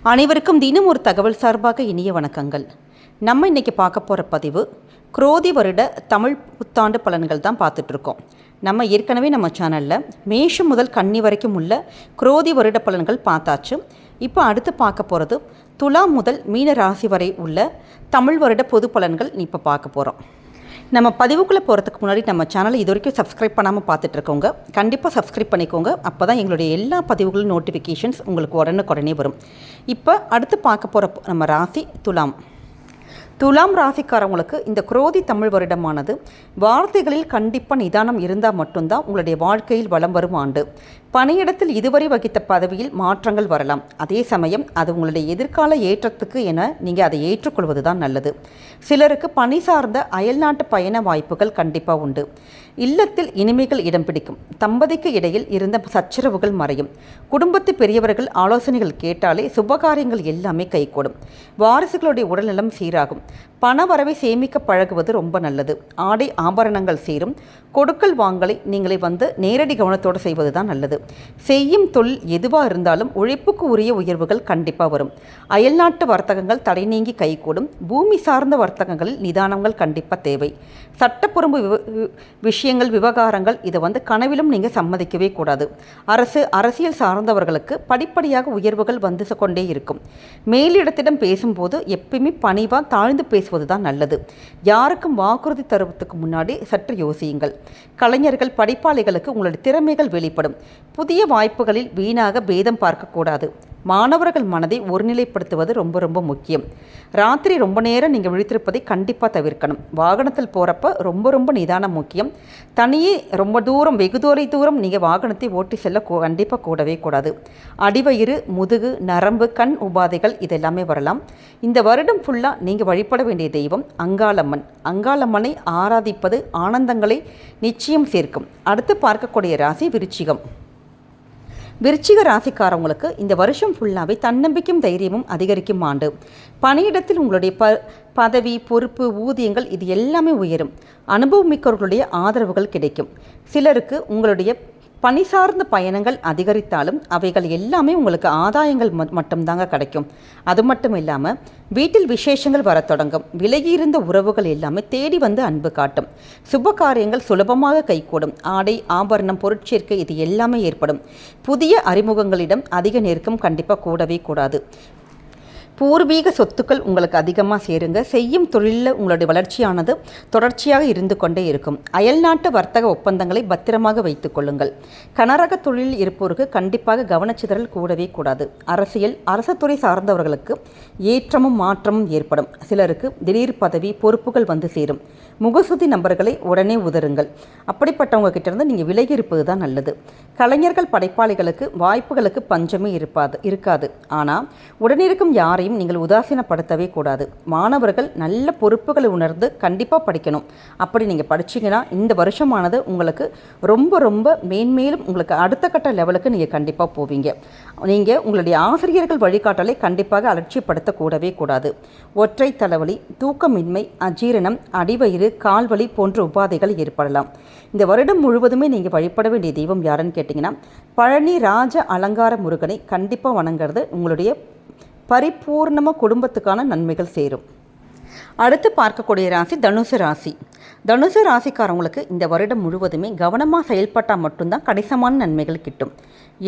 அனைவருக்கும் தினம் ஒரு தகவல் சார்பாக இனிய வணக்கங்கள். நம்ம இன்றைக்கி பார்க்க போகிற பதிவு குரோதி வருட தமிழ் புத்தாண்டு பலன்கள் தான் பார்த்துட்ருக்கோம். நம்ம ஏற்கனவே நம்ம சேனலில் மேஷம் முதல் கன்னி வரைக்கும் உள்ள குரோதி வருட பலன்கள் பார்த்தாச்சு. இப்போ அடுத்து பார்க்க போகிறது துலாம் முதல் மீன ராசி வரை உள்ள தமிழ் வருட பொது பலன்கள் இப்போ பார்க்க போகிறோம். நம்ம பதிவுக்குள்ளே போகிறதுக்கு முன்னாடி நம்ம சேனலை இது வரைக்கும் சப்ஸ்கிரைப் பண்ணாமல் பார்த்துட்ருக்கோங்க. கண்டிப்பாக சப்ஸ்கிரைப் பண்ணிக்கோங்க. அப்போ தான் எங்களுடைய எல்லா பதிவுகளும் நோட்டிஃபிகேஷன்ஸ் உங்களுக்கு உடனுக்குடனே வரும். இப்போ அடுத்து பார்க்க போகிற நம்ம ராசி துலாம். துலாம் ராசிக்காரவங்களுக்கு இந்த குரோதி தமிழ் வருடமானது வார்த்தைகளில் கண்டிப்பாக நிதானம் இருந்தால் மட்டும்தான் உங்களுடைய வாழ்க்கையில் வளம் வரும் ஆண்டு. பணியிடத்தில் இதுவரை வகித்த பதவியில் மாற்றங்கள் வரலாம். அதே சமயம் அது உங்களுடைய எதிர்கால ஏற்றத்துக்கு என நீங்கள் அதை ஏற்றுக்கொள்வது தான் நல்லது. சிலருக்கு பணி சார்ந்த அயல்நாட்டு பயண வாய்ப்புகள் கண்டிப்பாக உண்டு. இல்லத்தில் இனிமைகள் இடம் பிடிக்கும். தம்பதிக்கு இடையில் இருந்த சச்சரவுகள் மறையும். குடும்பத்து பெரியவர்கள் ஆலோசனைகள் கேட்டாலே சுபகாரியங்கள் எல்லாமே கைகூடும். வாரிசுகளுடைய உடல்நலம் சீராகும். பண வரவை சேமிக்க பழகுவது ரொம்ப நல்லது. ஆடை ஆபரணங்கள் சேரும். கொடுக்கல் வாங்கலை நீங்களே நேரடி கவனத்தோடு செய்வது தான் நல்லது. செய்யும் தொழில் எதுவாக இருந்தாலும் உழைப்புக்கு உரிய உயர்வுகள் கண்டிப்பாக வரும். அயல்நாட்டு வர்த்தகங்கள் தடை நீங்கி கைகூடும். பூமி சார்ந்த வர்த்தகங்களில் நிதானங்கள் கண்டிப்பாக தேவை. சட்டப்புறம்பு விஷயங்கள் விவகாரங்கள் இதை கனவிலும் நீங்கள் சம்மதிக்கவே கூடாது. அரசியல் சார்ந்தவர்களுக்கு படிப்படியாக உயர்வுகள் வந்து கொண்டே இருக்கும். மேலிடத்திடம் பேசும்போது எப்பயுமே பணிவாக தாழ்ந்து பேசுவது தான் நல்லது. யாருக்கும் வாக்குறுதி தருவதற்கு முன்னாடி சற்று யோசியுங்கள். கலைஞர்கள் படைப்பாளிகளுக்கு உங்களுடைய திறமைகள் வெளிப்படும். புதிய வாய்ப்புகளில் வீணாக பேதம் பார்க்கக்கூடாது. மாணவர்கள் மனதை ஒருநிலைப்படுத்துவது ரொம்ப ரொம்ப முக்கியம். ராத்திரி ரொம்ப நேரம் நீங்கள் விழித்திருப்பதை கண்டிப்பாக தவிர்க்கணும். வாகனத்தில் போகிறப்ப ரொம்ப நிதானம் முக்கியம். தனியே ரொம்ப தூரம் வெகு தூரம் நீங்கள் வாகனத்தை ஓட்டி செல்ல கண்டிப்பாக கூடவே கூடாது. அடிவயிறு, முதுகு, நரம்பு, கண் உபாதைகள் இதெல்லாமே வரலாம். இந்த வருடம் ஃபுல்லாக நீங்கள் வழிபட வேண்டிய தெய்வம் அங்காளம்மன். அங்காளம்மனை ஆராதிப்பது ஆனந்தங்களை நிச்சயம் சேர்க்கும். அடுத்து பார்க்கக்கூடிய ராசி விருச்சிகம். விருச்சிக ராசிக்காரவங்களுக்கு இந்த வருஷம் ஃபுல்லாகவே தன்னம்பிக்கையும் தைரியமும் அதிகரிக்கும் ஆண்டு. பணியிடத்தில் உங்களுடைய பதவி, பொறுப்பு, ஊதியங்கள் இது எல்லாமே உயரும். அனுபவமிக்கவர்களுடைய ஆதரவுகள் கிடைக்கும். சிலருக்கு உங்களுடைய பணி சார்ந்த பயணங்கள் அதிகரித்தாலும் அவைகள் எல்லாமே உங்களுக்கு ஆதாயங்கள் மட்டும்தாங்க கிடைக்கும். அது மட்டும் இல்லாமல் வீட்டில் விசேஷங்கள் வர தொடங்கும். விலகியிருந்த உறவுகள் எல்லாமே தேடி அன்பு காட்டும். சுப காரியங்கள் சுலபமாக கைகூடும். ஆடை ஆபரணம் பொருட்சேர்க்கை இது எல்லாமே ஏற்படும். புதிய அறிமுகங்களிடம் அதிக நெருக்கம் கண்டிப்பாக கூடவே கூடாது. பூர்வீக சொத்துக்கள் உங்களுக்கு அதிகமாக சேருங்க. செய்யும் தொழிலில் உங்களுடைய வளர்ச்சியானது தொடர்ச்சியாக இருந்து கொண்டே இருக்கும். அயல்நாட்டு வர்த்தக ஒப்பந்தங்களை பத்திரமாக வைத்துக் கொள்ளுங்கள். கனரக தொழிலில் இருப்போருக்கு கண்டிப்பாக கவனச்சிதறல் கூடவே கூடாது. அரசுத்துறை சார்ந்தவர்களுக்கு ஏற்றமும் மாற்றமும் ஏற்படும். சிலருக்கு திடீர் பதவி, பொறுப்புகள் சேரும். முகசுதி நபர்களை உடனே உதருங்கள். அப்படிப்பட்டவங்க கிட்டேருந்து நீங்கள் விலகி இருப்பது தான் நல்லது. கலைஞர்கள் படைப்பாளிகளுக்கு வாய்ப்புகளுக்கு பஞ்சமே இருக்காது. ஆனால் உடனிருக்கும் யாரையும் நீங்கள் உதாசீனப்படுத்தவே கூடாது. மாணவர்கள் நல்ல பொறுப்புகளை உணர்ந்து கண்டிப்பாக படிக்கணும். அப்படி நீங்கள் படிச்சிங்கன்னா இந்த வருஷமானது உங்களுக்கு ரொம்ப மேன்மேலும் உங்களுக்கு அடுத்த கட்ட லெவலுக்கு நீங்கள் கண்டிப்பாக போவீங்க. நீங்கள் உங்களுடைய ஆசிரியர்கள் வழிகாட்டலை கண்டிப்பாக அலட்சியப்படுத்த கூடவே கூடாது. ஒற்றை தலைவலி, தூக்கமின்மை, அஜீரணம், அடிவயிறு, கால்வலி போன்ற உபாதைகள் ஏற்படலாம். இந்த வருடம் முழுவதுமே நீங்கள் வழிபட வேண்டிய தெய்வம் யாருன்னு கேட்டிங்கன்னா பழனி ராஜ அலங்கார முருகனை கண்டிப்பாக வணங்குறது உங்களுடைய பரிபூர்ணமாக குடும்பத்துக்கான நன்மைகள் சேரும். அடுத்து பார்க்கக்கூடிய ராசி தனுசு ராசி. தனுசு ராசிக்காரவங்களுக்கு இந்த வருடம் முழுவதுமே கவனமாக செயல்பட்டால் மட்டும்தான் கணிசமான நன்மைகள் கிட்டும்.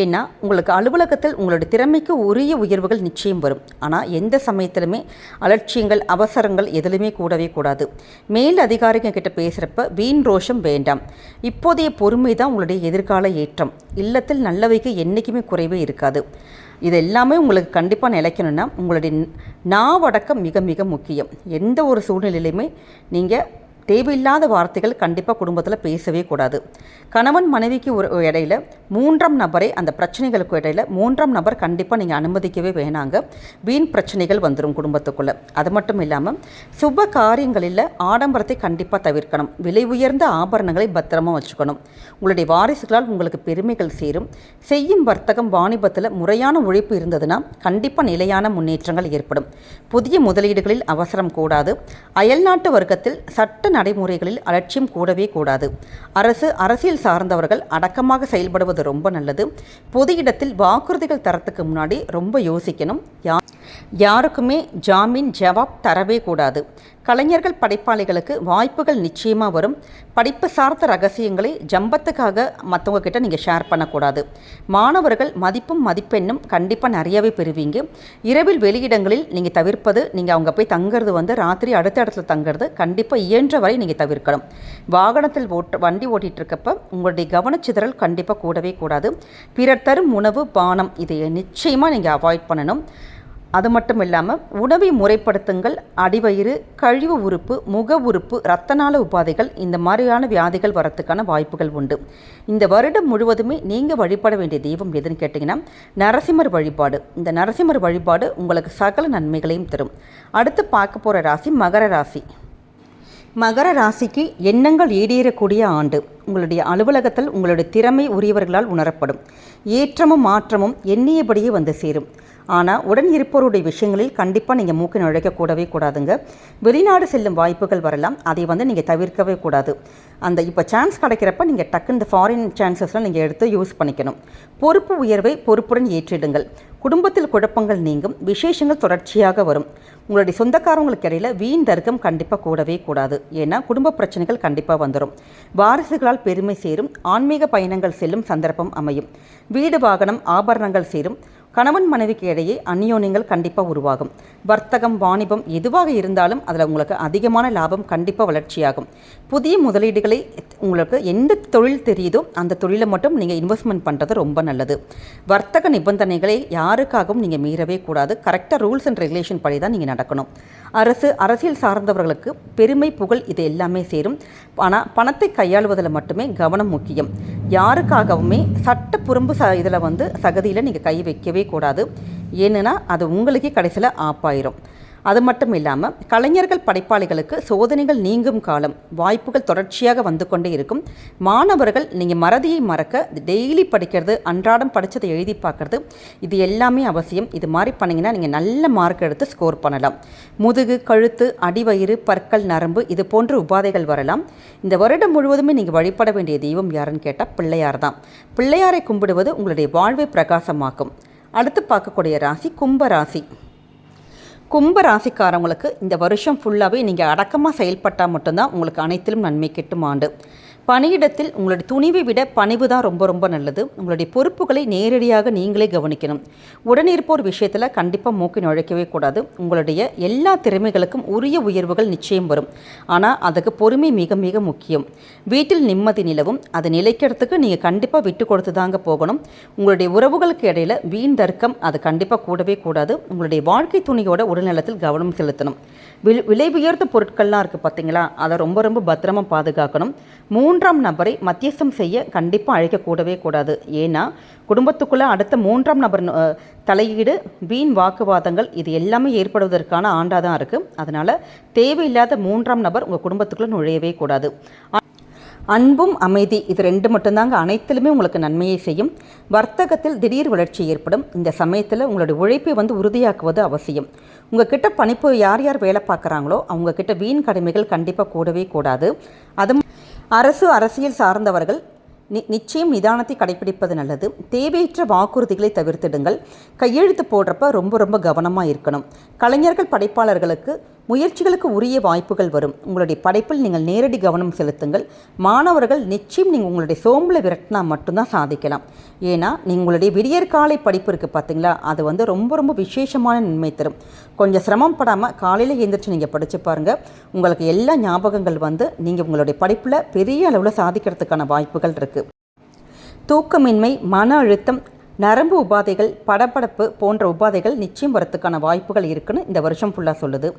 ஏன்னா உங்களுக்கு அலுவலகத்தில் உங்களுடைய திறமைக்கு உரிய உயர்வுகள் நிச்சயம் வரும். ஆனால் எந்த சமயத்திலுமே அலட்சியங்கள், அவசரங்கள் எதுலையுமே கூடவே கூடாது. மேல் அதிகாரிகள் கிட்ட பேசுகிறப்ப வீண் ரோஷம் வேண்டாம். இப்போதைய பொறுமை தான் உங்களுடைய எதிர்கால ஏற்றம். இல்லத்தில் நல்லவைக்கு என்றைக்குமே குறைவே இருக்காது. இது எல்லாமே உங்களுக்கு கண்டிப்பாக நிலைக்கணும்னா உங்களுடைய நாவடக்கம் மிக மிக முக்கியம். எந்த ஒரு சூழ்நிலையிலுமே நீங்கள் தேவையில்லாத வார்த்தைகள் கண்டிப்பாக குடும்பத்தில் பேசவே கூடாது. கணவன் மனைவிக்கு இடையில மூன்றாம் நபரை அந்த பிரச்சனைகளுக்கு இடையில மூன்றாம் நபர் கண்டிப்பாக நீங்கள் அனுமதிக்கவே வேணாங்க. வீண் பிரச்சனைகள் வந்துடும் குடும்பத்துக்குள்ளே. அது மட்டும் இல்லாமல் சுப காரியங்களில் ஆடம்பரத்தை கண்டிப்பாக தவிர்க்கணும். விலை உயர்ந்த ஆபரணங்களை பத்திரமாக வச்சுக்கணும். உங்களுடைய வாரிசுகளால் உங்களுக்கு பெருமைகள் சேரும். செய்யும் வர்த்தகம், வாணிபத்தில் முறையான உழைப்பு இருந்ததுன்னா கண்டிப்பாக நிலையான முன்னேற்றங்கள் ஏற்படும். புதிய முதலீடுகளில் அவசரம் கூடாது. அயல்நாட்டு வர்க்கத்தில் சட்ட நடைமுறைகளில் அலட்சியம் கூடவே கூடாது. அரசியல் சார்ந்தவர்கள் அடக்கமாக செயல்படுவது ரொம்ப நல்லது. பொது இடத்தில் வாக்குறுதிகள் தரத்துக்கு முன்னாடி ரொம்ப யோசிக்கணும். யாருக்குமே ஜாமீன் ஜவாப் தரவே கூடாது. கலைஞர்கள் படைப்பாளிகளுக்கு வாய்ப்புகள் நிச்சயமாக வரும். படிப்பு சார்ந்த ரகசியங்களை ஜம்பத்துக்காக மற்றவங்க கிட்ட நீங்கள் ஷேர் பண்ணக்கூடாது. மாணவர்கள் மதிப்பும் மதிப்பெண்ணும் கண்டிப்பாக நிறையவே பெறுவீங்க. இரவில் வெளியிடங்களில் நீங்கள் தவிர்ப்பது, நீங்கள் அவங்க போய் தங்குறது ராத்திரி அடுத்த இடத்துல தங்குறது கண்டிப்பாக இயன்ற வரை நீங்கள் தவிர்க்கணும். வாகனத்தில் வண்டி ஓட்டிகிட்டு இருக்கப்போ உங்களுடைய கவனச்சிதறல் கண்டிப்பாக கூடவே கூடாது. பிறர் தரும் உணவு பானம் இதை நிச்சயமாக நீங்கள் அவாய்ட் பண்ணணும். அது மட்டும் இல்லாமல் உணவை முறைப்படுத்துங்கள். அடிவயிறு, கழிவு உறுப்பு, முக உறுப்பு, இரத்தநாள உபாதைகள் இந்த மாதிரியான வியாதிகள் வரத்துக்கான வாய்ப்புகள் உண்டு. இந்த வருடம் முழுவதுமே நீங்கள் வழிபட வேண்டிய தெய்வம் எதுன்னு கேட்டிங்கன்னா நரசிம்மர் வழிபாடு. இந்த நரசிம்மர் வழிபாடு உங்களுக்கு சகல நன்மைகளையும் தரும். அடுத்து பார்க்க போகிற ராசி மகர ராசி. மகர ராசிக்கு எண்ணங்கள் ஈடேறக்கூடிய ஆண்டு. உங்களுடைய அலுவலகத்தில் உங்களுடைய திறமை உரியவர்களால் உணரப்படும். ஏற்றமும் மாற்றமும் எண்ணியபடியே வந்து சேரும். ஆனால் உடன் இருப்பவருடைய விஷயங்களில் கண்டிப்பாக நீங்கள் மூக்கை நுழைக்கக்கூடவே கூடாதுங்க. வெளிநாடு செல்லும் வாய்ப்புகள் வரலாம். அதை நீங்கள் தவிர்க்கவே கூடாது. அந்த இப்போ சான்ஸ் கிடைக்கிறப்ப நீங்கள் டக்கு இந்த ஃபாரின் சான்சஸ்லாம் நீங்கள் எடுத்து யூஸ் பண்ணிக்கணும். பொறுப்பு உயர்வை பொறுப்புடன் ஏற்றிடுங்கள். குடும்பத்தில் குழப்பங்கள் நீங்கும். விசேஷங்கள் தொடர்ச்சியாக வரும். உங்களுடைய சொந்தக்காரங்களுக்கு இடையில் வீண் தர்க்கம் கண்டிப்பாக கூடவே கூடாது. ஏன்னா குடும்ப பிரச்சனைகள் கண்டிப்பாக வந்துடும். வாரிசுகளால் பெருமை சேரும். ஆன்மீக பயணங்கள் செல்லும் சந்தர்ப்பம் அமையும். வீடு வாகனம் ஆபரணங்கள் சேரும். கணவன் மனைவிக்கு இடையே அந்யோன்யங்கள் கண்டிப்பாக உருவாகும். வர்த்தகம் வாணிபம் எதுவாக இருந்தாலும் அதில் உங்களுக்கு அதிகமான லாபம் கண்டிப்பாக வளர்ச்சியாகும். புதிய முதலீடுகளை உங்களுக்கு எந்த தொழில் தெரியுதோ அந்த தொழிலை மட்டும் நீங்கள் இன்வெஸ்ட்மெண்ட் பண்ணுறது ரொம்ப நல்லது. வர்த்தக நிபந்தனைகளை யாருக்காகவும் நீங்கள் மீறவே கூடாது. கரெக்டாக ரூல்ஸ் அண்ட் ரெகுலேஷன் படி தான் நீங்கள் நடக்கணும். அரசியல் சார்ந்தவர்களுக்கு பெருமை புகழ் இது எல்லாமே சேரும். ஆனால் பணத்தை கையாளுவதில் மட்டுமே கவனம் முக்கியம். யாருக்காகவுமே சட்டப்புறம்பு இதில் சகதியில் நீங்கள் கை வைக்கவே கூடாது. ஏன்னா அது உங்களுக்கே கடைசியில் ஆப்பாயிரும். அது மட்டும் இல்லாமல் கலைஞர்கள் படைப்பாளிகளுக்கு சோதனைகள் நீங்கும் காலம். வாய்ப்புகள் தொடர்ச்சியாக வந்து கொண்டே இருக்கும். மாணவர்கள் நீங்கள் மறதியை மறக்க டெய்லி படிக்கிறது, அன்றாடம் படித்ததை எழுதி பார்க்குறது இது எல்லாமே அவசியம். இது மாதிரி பண்ணிங்கன்னா நீங்கள் நல்ல மார்க் எடுத்து ஸ்கோர் பண்ணலாம். முதுகு, கழுத்து, அடிவயிறு, பற்கள், நரம்பு இது போன்ற உபாதைகள் வரலாம். இந்த வருடம் முழுவதுமே நீங்கள் வழிபட வேண்டிய தெய்வம் யாருன்னு கேட்டால் பிள்ளையார் தான். பிள்ளையாரை கும்பிடுவது உங்களுடைய வாழ்வை பிரகாசமாக்கும். அடுத்து பார்க்கக்கூடிய ராசி கும்பராசி. கும்ப ராசிக்காரவங்களுக்கு இந்த வருஷம் ஃபுல்லாகவே நீங்கள் அடக்கமாக செயல்பட்டால் மட்டும்தான் உங்களுக்கு அனைத்திலும் நன்மை கிட்டும் ஆண்டு. பணியிடத்தில் உங்களுடைய துணிவை விட பணிவு தான் ரொம்ப ரொம்ப நல்லது. உங்களுடைய பொறுப்புகளை நேரடியாக நீங்களே கவனிக்கணும். உடனிருப்போர் விஷயத்தில் கண்டிப்பாக மூக்கை நுழைக்கவே கூடாது. உங்களுடைய எல்லா திறமைகளுக்கும் உரிய உயர்வுகள் நிச்சயம் வரும். ஆனால் அதுக்கு பொறுமை மிக மிக முக்கியம். வீட்டில் நிம்மதி நிலவும். அதை நிலைக்கிறதுக்கு நீங்கள் கண்டிப்பாக விட்டு கொடுத்து தாங்க போகணும். உங்களுடைய உறவுகளுக்கு இடையில் வீண் தர்க்கம் அது கண்டிப்பாக கூடவே கூடாது. உங்களுடைய வாழ்க்கை துணியோட உடல்நலத்தில் கவனம் செலுத்தணும். விலை உயர்ந்த பொருட்கள்லாம் இருக்குது பார்த்தீங்களா, அதை ரொம்ப ரொம்ப பத்திரமாக பாதுகாக்கணும். மூன்றாம் நபரை மத்தியஸ்தம் செய்ய கண்டிப்பாக அழைக்கக்கூடவே கூடாது. ஏன்னா குடும்பத்துக்குள்ளே அடுத்த மூன்றாம் நபர் தலையீடு, வீண் வாக்குவாதங்கள் இது எல்லாமே ஏற்படுவதற்கான ஆண்டாக தான் இருக்குது. அதனால் தேவையில்லாத மூன்றாம் நபர் உங்கள் குடும்பத்துக்குள்ளே நுழையவே கூடாது. அன்பும் அமைதி இது ரெண்டு மட்டும்தாங்க அனைத்திலுமே உங்களுக்கு நன்மையை செய்யும். வர்த்தகத்தில் திடீர் வளர்ச்சி ஏற்படும். இந்த சமயத்தில் உங்களுடைய உழைப்பை உறுதியாக்குவது அவசியம். உங்கள் கிட்ட பணிப்பு யார் யார் வேலை பார்க்குறாங்களோ அவங்கக்கிட்ட வீண் கடமைகள் கண்டிப்பாக கூடவே கூடாது. அதுவும் அரசியல் சார்ந்தவர்கள் நிச்சயம் நிதானத்தை கடைபிடிப்பது நல்லது. தேவையற்ற வாக்குறுதிகளை தவிர்த்திடுங்கள். கையெழுத்து போடுறப்ப ரொம்ப ரொம்ப கவனமாக இருக்கணும். கலைஞர்கள் படைப்பாளர்களுக்கு முயற்சிகளுக்கு உரிய வாய்ப்புகள் வரும். உங்களுடைய படைப்பில் நீங்கள் நேரடி கவனம் செலுத்துங்கள். மாணவர்கள் நிச்சயம் நீங்கள் உங்களுடைய சோம்பலை விரட்டினா மட்டும்தான் சாதிக்கலாம். ஏன்னா உங்களுடைய விடியற்காலை படிப்பு இருக்குது பார்த்தீங்களா, அது ரொம்ப ரொம்ப விசேஷமான நன்மை தரும். கொஞ்சம் சிரமம் படாமல் காலையில் எழுந்திரிச்சு நீங்கள் படித்து பாருங்கள். உங்களுக்கு எல்லா ஞாபகங்கள் நீங்கள் உங்களுடைய படிப்பில் பெரிய அளவில் சாதிக்கிறதுக்கான வாய்ப்புகள் இருக்குது. தூக்கமின்மை, மன அழுத்தம், நரம்பு உபாதைகள், படபடப்பு போன்ற உபாதைகள் நிச்சயம் வரத்துக்கான வாய்ப்புகள் இருக்குன்னு இந்த வருஷம் ஃபுல்லாக சொல்லுது.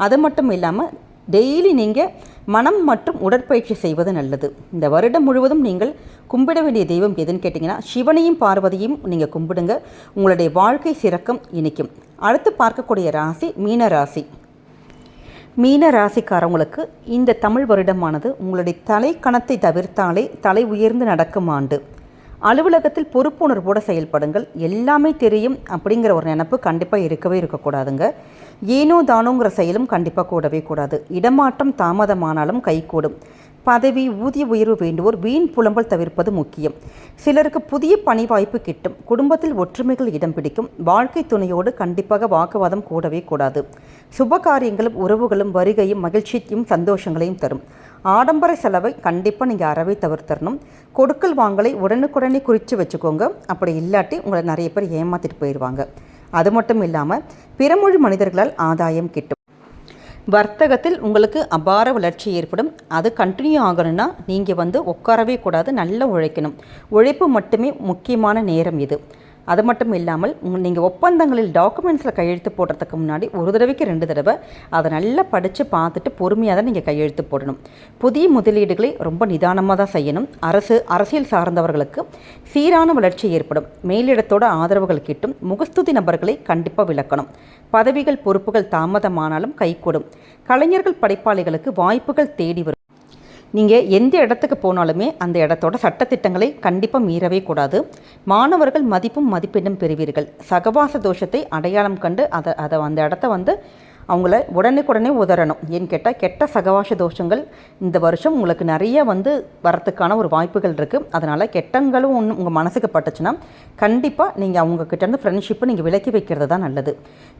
அது மட்டும் இல்லாமல் டெய்லி நீங்கள் மனம் மற்றும் உடற்பயிற்சி செய்வது நல்லது. இந்த வருடம் முழுவதும் நீங்கள் கும்பிட வேண்டிய தெய்வம் எதுன்னு கேட்டிங்கன்னா சிவனையும் பார்வதியும் நீங்கள் கும்பிடுங்க. உங்களுடைய வாழ்க்கை சிறக்கம் இனிக்கும். அடுத்து பார்க்கக்கூடிய ராசி மீன ராசி. மீன ராசிக்காரவங்களுக்கு இந்த தமிழ் வருடமானது உங்களுடைய தலை கணத்தை தவிர்த்தாலே தலை உயர்ந்து நடக்கும் ஆண்டு. அலுவலகத்தில் பொறுப்புணர்வோடு செயல்படுங்கள். எல்லாமே தெரியும் அப்படிங்கிற ஒரு நினப்பு கண்டிப்பாக இருக்கக்கூடாதுங்க. ஏனோ தானோங்கிற செயலும் கண்டிப்பாக கூடவே கூடாது. இடமாற்றம் தாமதமானாலும் கைகூடும். பதவி ஊதிய உயர்வு வேண்டுவோர் வீண் புலம்பல் தவிர்ப்பது முக்கியம். சிலருக்கு புதிய பணி வாய்ப்பு கிட்டும். குடும்பத்தில் ஒற்றுமைகள் இடம் பிடிக்கும். வாழ்க்கை துணையோடு கண்டிப்பாக வாக்குவாதம் கூடவே கூடாது. சுப காரியங்களும் உறவுகளும் வருகையும் மகிழ்ச்சியும் சந்தோஷங்களையும் தரும். ஆடம்பர செலவை கண்டிப்பாக நீங்கள் அறவே தவிர்த்தரணும். கொடுக்கல் வாங்கலை உடனுக்குடனே குறித்து வச்சுக்கோங்க. அப்படி இல்லாட்டி உங்களை நிறைய பேர் ஏமாற்றிட்டு போயிடுவாங்க. அது மட்டும் இல்லாமல் பிறமொழி மனிதர்களால் ஆதாயம் கிட்டும். வர்த்தகத்தில் உங்களுக்கு அபார வளர்ச்சி ஏற்படும். அது கண்டினியூ ஆகணும்னா நீங்கள் உட்காரவே கூடாது, நல்லா உழைக்கணும். உழைப்பு மட்டுமே முக்கியமான நேரம் இது. அது மட்டும் இல்லாமல் நீங்கள் ஒப்பந்தங்களில் டாக்குமெண்ட்ஸில் கையெழுத்து போடுறதுக்கு முன்னாடி ஒரு தடவைக்கு 2 தடவை அதை நல்லா படித்து பார்த்துட்டு பொறுமையாக தான் நீங்கள் கையெழுத்து போடணும். புதிய முதலீடுகளை ரொம்ப நிதானமாக தான் செய்யணும். அரசியல் சார்ந்தவர்களுக்கு சீரான வளர்ச்சி ஏற்படும். மேலிடத்தோட ஆதரவுகள் கிட்டும். முகஸ்துதி நபர்களை கண்டிப்பாக விளக்கணும். பதவிகள் பொறுப்புகள் தாமதமானாலும் கைகூடும். கலைஞர்கள் படைப்பாளிகளுக்கு வாய்ப்புகள் தேடி வரும். நீங்கள் எந்த இடத்துக்கு போனாலுமே அந்த இடத்தோட சட்டத்திட்டங்களை கண்டிப்பாக மீறவே கூடாது. மாணவர்கள் மதிப்பும் மதிப்பெண்ணும் பெறுவீர்கள். சகவாச தோஷத்தை அடையாளம் கண்டு அந்த இடத்த அவங்கள உடனே உதறணும். ஏன்னு கேட்டால் கெட்ட சகவாச தோஷங்கள் இந்த வருஷம் உங்களுக்கு நிறைய வரத்துக்கான ஒரு வாய்ப்புகள் இருக்குது. அதனால் கெட்டங்களும் ஒன்று உங்கள் மனசுக்கு பட்டுச்சுன்னா கண்டிப்பாக நீங்கள் அவங்கக்கிட்டேருந்து ஃப்ரெண்ட்ஷிப்பை நீங்கள் விலக்கி வைக்கிறது தான் நல்லது.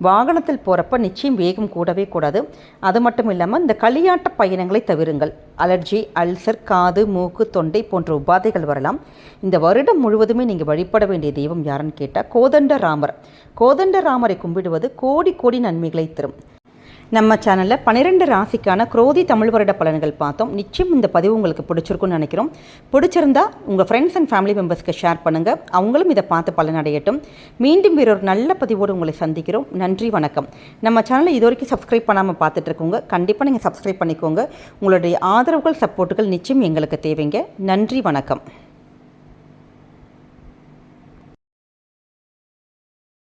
வாகனத்தில் போகிறப்ப நிச்சயம் வேகம் கூடவே கூடாது. அது மட்டும் இல்லாமல் இந்த களியாட்ட பயணங்களை தவிருங்கள். அலர்ஜி, அல்சர், காது, மூக்கு, தொண்டை போன்ற உபாதைகள் வரலாம். இந்த வருடம் முழுவதுமே நீங்கள் வழிபட வேண்டிய தெய்வம் யாருன்னு கேட்டால் கோதண்டராமர். கோதண்டராமரை கும்பிடுவது கோடி கோடி நன்மைகளை தரும். நம்ம சேனலில் 12 ராசிக்கான குரோதி தமிழ் வருட பலன்கள் பார்த்தோம். நிச்சயம் இந்த பதிவு உங்களுக்கு பிடிச்சிருக்குன்னு நினைக்கிறோம். பிடிச்சிருந்தா உங்கள் ஃப்ரெண்ட்ஸ் அண்ட் ஃபேமிலி மெம்பர்ஸ்க்கு ஷேர் பண்ணுங்கள். அவங்களும் இதை பார்த்து பலனடையட்டும். மீண்டும் வேறொரு நல்ல பதிவோடு உங்களை சந்திக்கிறோம். நன்றி, வணக்கம். நம்ம சேனலை இது வரைக்கும் சப்ஸ்கிரைப் பண்ணாமல் பார்த்துட்ருக்கோங்க. கண்டிப்பாக நீங்கள் சப்ஸ்கிரைப் பண்ணிக்கோங்க. உங்களுடைய ஆதரவுகள், சப்போர்ட்டுகள் நிச்சயம் எங்களுக்கு தேவைங்க. நன்றி, வணக்கம்.